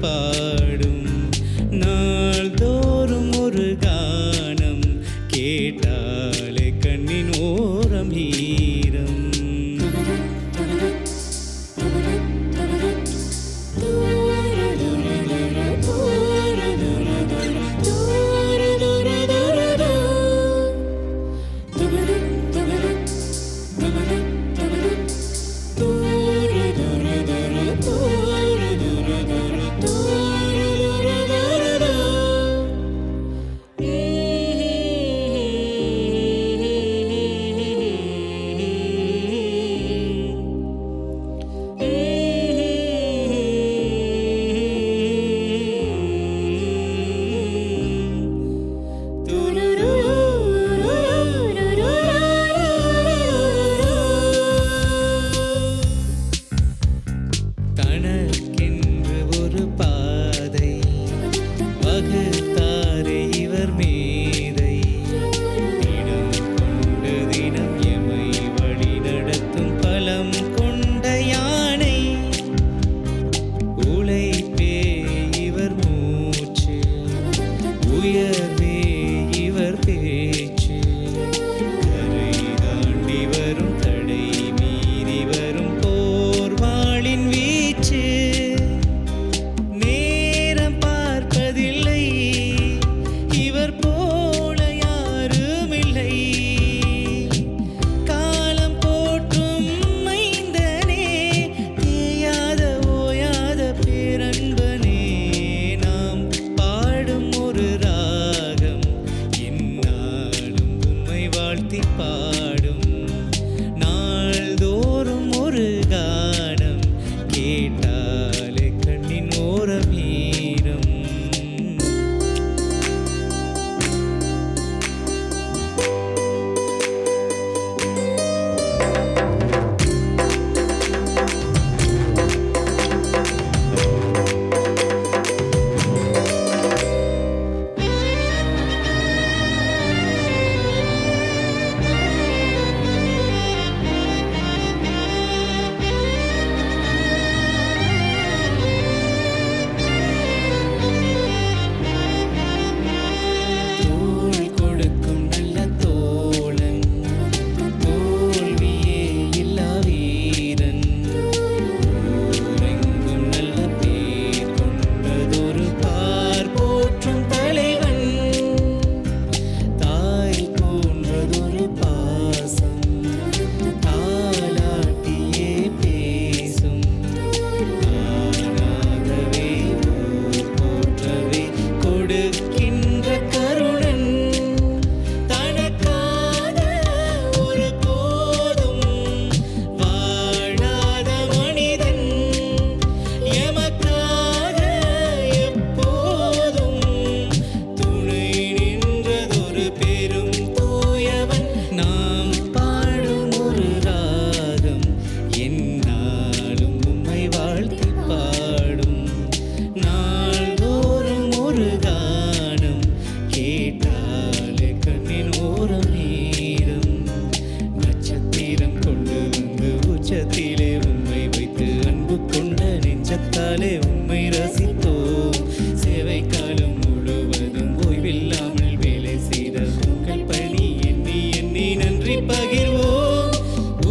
பாடும். நாள்தோறும் ஒரு கானம் கேட்டாலே கண்ணின் ஓரம் ஈரம். தனக்கென்று ஒரு பாதை வகுத்தாரே இவர் மேதை. இடம் கொண்ட தினம் எமை வழி நடத்தும் பலம் கொண்ட யானை. உழைப்பே இவர் மூச்சு, உயர்வே இவர் பேச்சு. கரை தாண்டி வரும் தடை மீறி வரும் போர்வாளின் வீச்சு. நேரம் பார்ப்பதில்லை இவர் போல யாருமில்லை. காலம் போற்றும் மைந்தனே, தேயாத ஓயாத பேரன்பனே. நாம் பாடும் ஒரு ராகம் எந்நாளும் உம்மை வாழ்த்தி பாடும். நாள்தோறும் ஒரு கானம் கேட்டாலே கண்ணின் ஓரம் ஈரம். தோள் கொடுக்கும் நல்ல தோழன், தோல்வியே இல்லா வீரன். ஊரெங்கும் நல்ல பேர் கொண்டதொரு பார் போற்றும் தலைவன். தாய் போன்றதொரு பாசம் தாலாட்டியே பேசும். ஆனாகவே ஊர் போற்றவே கொடுக்கின்ற கருணன். தனக்காக ஒரு போதும் வாழாத மனிதன். எமக்காக எப்போதும் துணை நின்றதொரு பெரும் தூயவன். நாம் பாடும் ஒரு ராகம் எந்நாளும் உம்மை வாழ்த்தி பாடும். நாள்தோறும் ஒரு கானம் கேட்டாலே கண்ணின் ஓரம் ஈரம். நட்சத்திரம் கொண்டு வந்து உச்சத்திலே உம்மை வைத்து அன்பு கொண்ட நெஞ்சத்தாலே உம்மை ரசித்தோம். சேவை காலம் முழுவதும் ஓய்வில்லாமல் வேலை செய்த உங்கள் பணி எண்ணி எண்ணி நன்றி பகிர்வோம்.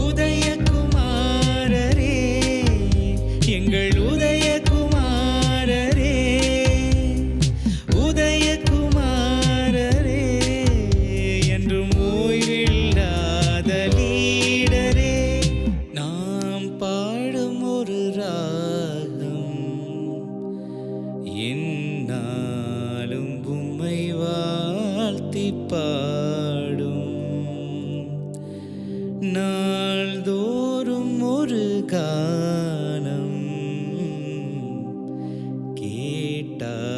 உதயகுமாரரே, எங்கள் உதயகுமாரரே, உதயகுமாரரே, என்றும் ஓய்வில்லாத லீடரே. நாம் பாடும் ஒரு ராகம் எந்நாளும் உம்மை வாழ்த்தி பாடும். நாள்தோறும் ஒரு கானம் கேட்டாலே